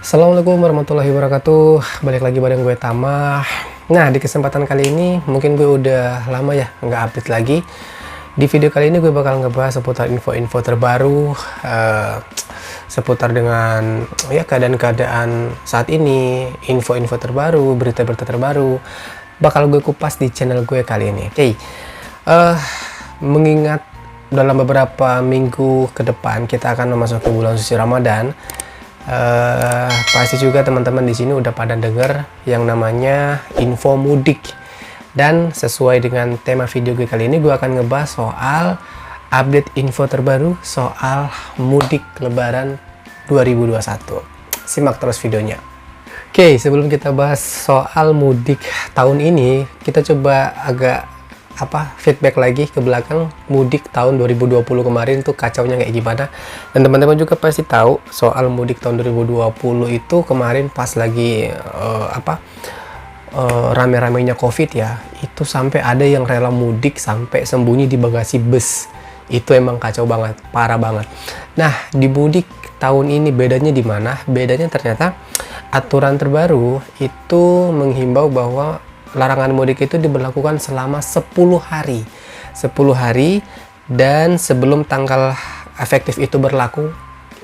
Assalamualaikum warahmatullahi wabarakatuh. Balik lagi bareng gue Tama. Nah, di kesempatan kali ini mungkin gue udah lama ya nggak update lagi. Di video kali ini gue bakal ngebahas seputar info-info terbaru, seputar dengan ya keadaan-keadaan saat ini, info-info terbaru, berita-berita terbaru. Bakal gue kupas di channel gue kali ini. Oke, mengingat dalam beberapa minggu ke depan kita akan memasuki bulan suci Ramadan. Pasti juga teman-teman di sini udah pada denger yang namanya info mudik, dan sesuai dengan tema video gue kali ini gue akan ngebahas soal update info terbaru soal mudik Lebaran 2021. Simak terus videonya. Oke, sebelum kita bahas soal mudik tahun ini, kita coba agak feedback lagi ke belakang mudik tahun 2020 kemarin tuh kacaunya kayak gimana. Dan teman-teman juga pasti tahu soal mudik tahun 2020 itu kemarin pas lagi rame-ramenya COVID ya, itu sampai ada yang rela mudik sampai sembunyi di bagasi bus. Itu emang kacau banget, parah banget. Nah, di mudik tahun ini bedanya di mana? Bedanya ternyata aturan terbaru itu menghimbau bahwa larangan mudik itu diberlakukan selama 10 hari. 10 hari, dan sebelum tanggal efektif itu berlaku,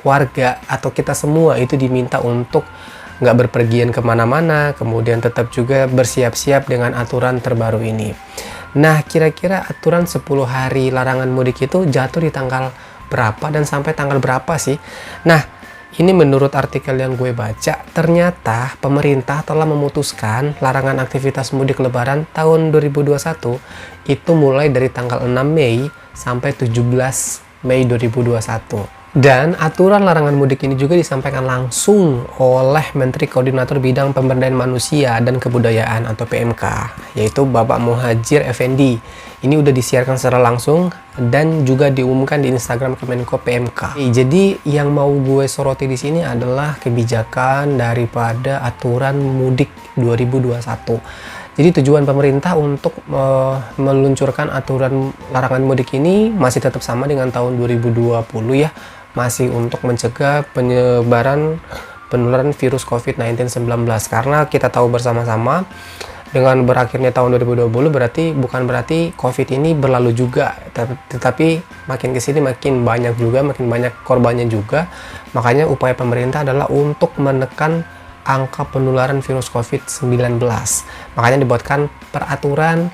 warga atau kita semua itu diminta untuk nggak berpergian kemana-mana, kemudian tetap juga bersiap-siap dengan aturan terbaru ini. Nah, kira-kira aturan 10 hari larangan mudik itu jatuh di tanggal berapa dan sampai tanggal berapa sih? Nah, ini menurut artikel yang gue baca, ternyata pemerintah telah memutuskan larangan aktivitas mudik Lebaran tahun 2021 itu mulai dari tanggal 6 Mei sampai 17 Mei 2021. Dan aturan larangan mudik ini juga disampaikan langsung oleh Menteri Koordinator Bidang Pemberdayaan Manusia dan Kebudayaan atau PMK, yaitu Bapak Muhadjir Effendi. Ini udah disiarkan secara langsung dan juga diumumkan di Instagram Kemenko PMK. Jadi yang mau gue soroti di sini adalah kebijakan daripada aturan mudik 2021. Jadi tujuan pemerintah untuk meluncurkan aturan larangan mudik ini masih tetap sama dengan tahun 2020 ya. Masih untuk mencegah penyebaran penularan virus COVID-19 karena kita tahu bersama-sama dengan berakhirnya tahun 2020 bukan berarti COVID ini berlalu juga, tetapi makin kesini makin banyak korbannya juga. Makanya upaya pemerintah adalah untuk menekan angka penularan virus COVID-19. Makanya dibuatkan peraturan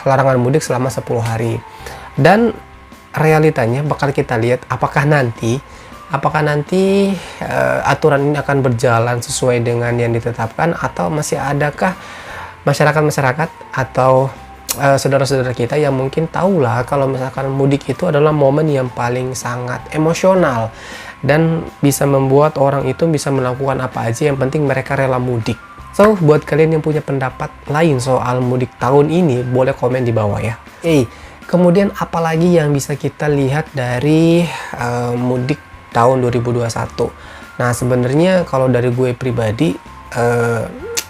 larangan mudik selama 10 hari. Dan realitanya bakal kita lihat apakah nanti aturan ini akan berjalan sesuai dengan yang ditetapkan, atau masih adakah masyarakat atau saudara-saudara kita yang mungkin tahulah kalau misalkan mudik itu adalah momen yang paling sangat emosional dan bisa membuat orang itu bisa melakukan apa aja yang penting mereka rela mudik. So, buat kalian yang punya pendapat lain soal mudik tahun ini, boleh komen di bawah ya. Kemudian apalagi yang bisa kita lihat dari mudik tahun 2021. Nah, sebenarnya kalau dari gue pribadi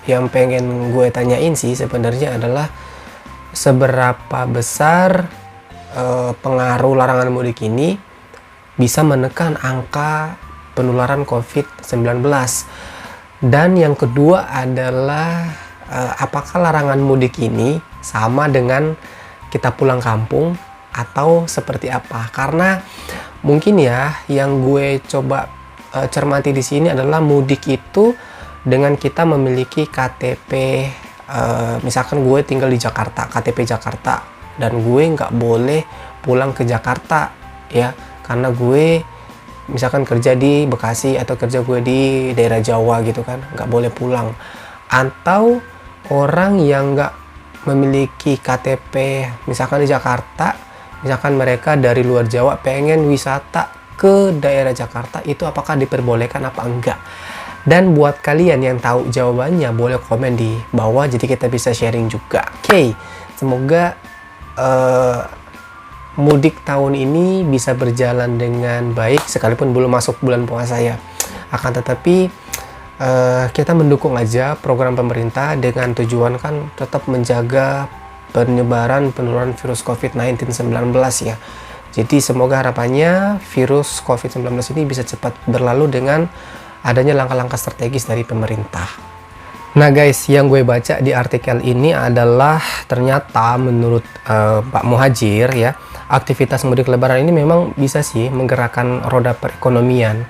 yang pengen gue tanyain sih sebenarnya adalah seberapa besar pengaruh larangan mudik ini bisa menekan angka penularan COVID-19. Dan yang kedua adalah apakah larangan mudik ini sama dengan kita pulang kampung atau seperti apa? Karena mungkin ya yang gue coba cermati di sini adalah mudik itu dengan kita memiliki KTP, misalkan gue tinggal di Jakarta, KTP Jakarta, dan gue nggak boleh pulang ke Jakarta ya, karena gue misalkan kerja di Bekasi atau kerja gue di daerah Jawa gitu kan, nggak boleh pulang. Atau orang yang nggak memiliki KTP misalkan di Jakarta, misalkan mereka dari luar Jawa pengen wisata ke daerah Jakarta, itu apakah diperbolehkan apa enggak? Dan buat kalian yang tahu jawabannya boleh komen di bawah, jadi kita bisa sharing juga. Oke, semoga mudik tahun ini bisa berjalan dengan baik sekalipun belum masuk bulan puasa ya. Akan tetapi kita mendukung aja program pemerintah dengan tujuan kan tetap menjaga penyebaran penularan virus COVID-19 ya. Jadi semoga harapannya virus COVID-19 ini bisa cepat berlalu dengan adanya langkah-langkah strategis dari pemerintah. Nah guys, yang gue baca di artikel ini adalah ternyata menurut Pak Muhadjir ya, aktivitas mudik lebaran ini memang bisa sih menggerakkan roda perekonomian.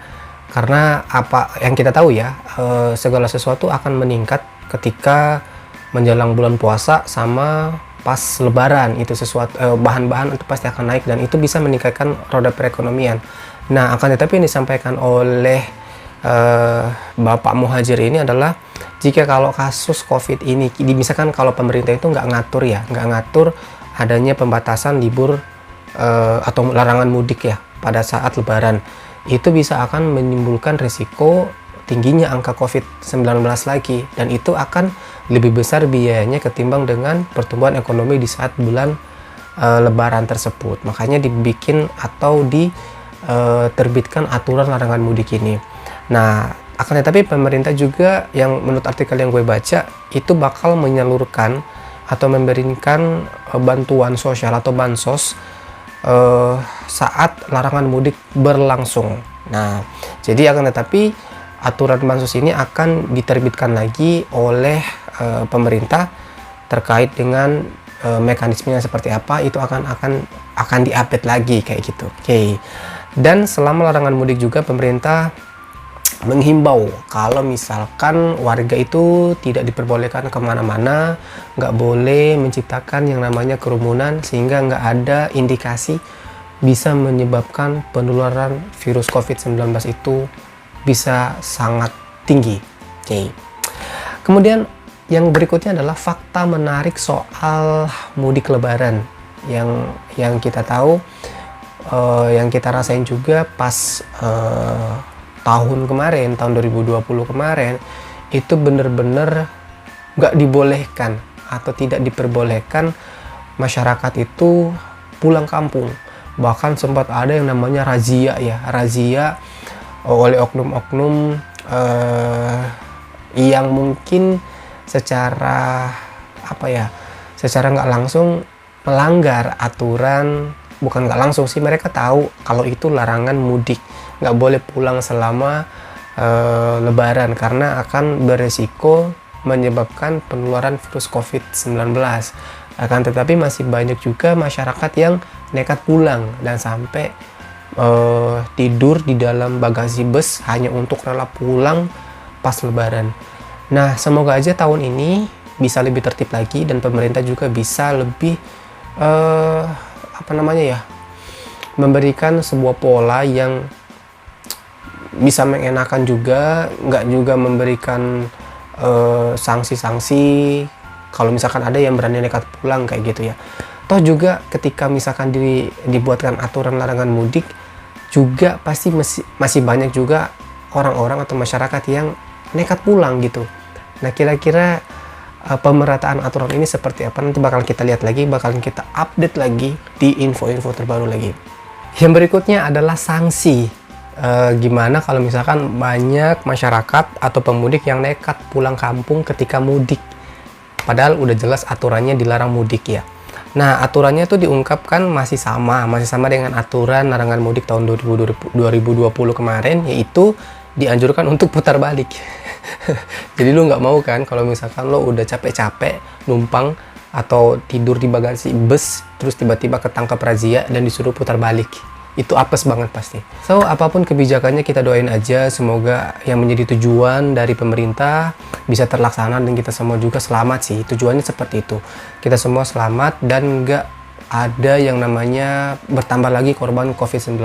Karena apa yang kita tahu ya, segala sesuatu akan meningkat ketika menjelang bulan puasa sama pas lebaran. Itu sesuatu bahan-bahan itu pasti akan naik dan itu bisa meningkatkan roda perekonomian. Nah, akan tetapi yang disampaikan oleh Bapak Muhadjir ini adalah jika kalau kasus COVID ini, misalkan kalau pemerintah itu nggak ngatur adanya pembatasan libur atau larangan mudik ya pada saat lebaran, itu bisa akan menimbulkan risiko tingginya angka COVID-19 lagi, dan itu akan lebih besar biayanya ketimbang dengan pertumbuhan ekonomi di saat bulan lebaran tersebut. Makanya dibikin atau diterbitkan aturan larangan mudik ini. Nah, akan tetapi pemerintah juga yang menurut artikel yang gue baca itu bakal menyalurkan atau memberikan bantuan sosial atau bansos saat larangan mudik berlangsung. Nah, jadi akan tetapi aturan bansos ini akan diterbitkan lagi oleh pemerintah terkait dengan mekanismenya seperti apa, itu akan diupdate lagi kayak gitu. Oke. Dan selama larangan mudik juga pemerintah menghimbau kalau misalkan warga itu tidak diperbolehkan kemana-mana, nggak boleh menciptakan yang namanya kerumunan sehingga nggak ada indikasi bisa menyebabkan penularan virus COVID-19 itu bisa sangat tinggi. Oke. Kemudian yang berikutnya adalah fakta menarik soal mudik lebaran yang kita tahu, yang kita rasain juga pas tahun 2020 kemarin itu bener-bener nggak dibolehkan atau tidak diperbolehkan masyarakat itu pulang kampung. Bahkan sempat ada yang namanya razia oleh oknum-oknum yang mungkin secara nggak langsung melanggar aturan. Bukan nggak langsung sih, mereka tahu kalau itu larangan mudik, nggak boleh pulang selama lebaran karena akan beresiko menyebabkan penularan virus COVID-19. Akan tetapi masih banyak juga masyarakat yang nekat pulang dan sampai tidur di dalam bagasi bus hanya untuk rela pulang pas lebaran. Nah, semoga aja tahun ini bisa lebih tertib lagi dan pemerintah juga bisa lebih memberikan sebuah pola yang bisa mengenakan juga, nggak juga memberikan sanksi-sanksi kalau misalkan ada yang berani nekat pulang kayak gitu ya. Toh juga ketika misalkan dibuatkan aturan larangan mudik juga pasti masih banyak juga orang-orang atau masyarakat yang nekat pulang gitu. Nah, kira-kira pemerataan aturan ini seperti apa nanti bakal kita lihat lagi, bakal kita update lagi di info-info terbaru lagi. Yang berikutnya adalah sanksi. Gimana kalau misalkan banyak masyarakat atau pemudik yang nekat pulang kampung ketika mudik, padahal udah jelas aturannya dilarang mudik ya. Nah, aturannya itu diungkapkan masih sama dengan aturan larangan mudik tahun 2020 kemarin, yaitu dianjurkan untuk putar balik. Jadi lu nggak mau kan kalau misalkan lo udah capek-capek numpang atau tidur di bagasi bus terus tiba-tiba ketangkap razia dan disuruh putar balik. Itu apes banget pasti. So, apapun kebijakannya kita doain aja semoga yang menjadi tujuan dari pemerintah bisa terlaksana dan kita semua juga selamat sih. Tujuannya seperti itu. Kita semua selamat dan nggak ada yang namanya bertambah lagi korban COVID-19.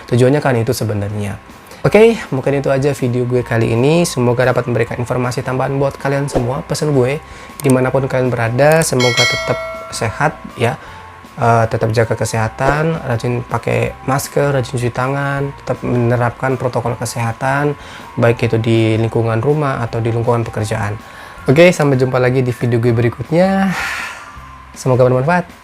Tujuannya kan itu sebenarnya. Oke, mungkin itu aja video gue kali ini. Semoga dapat memberikan informasi tambahan buat kalian semua. Pesan gue, dimanapun kalian berada, semoga tetap sehat ya. Tetap jaga kesehatan, rajin pakai masker, rajin cuci tangan, tetap menerapkan protokol kesehatan, baik itu di lingkungan rumah atau di lingkungan pekerjaan. Oke, sampai jumpa lagi di video gue berikutnya. Semoga bermanfaat.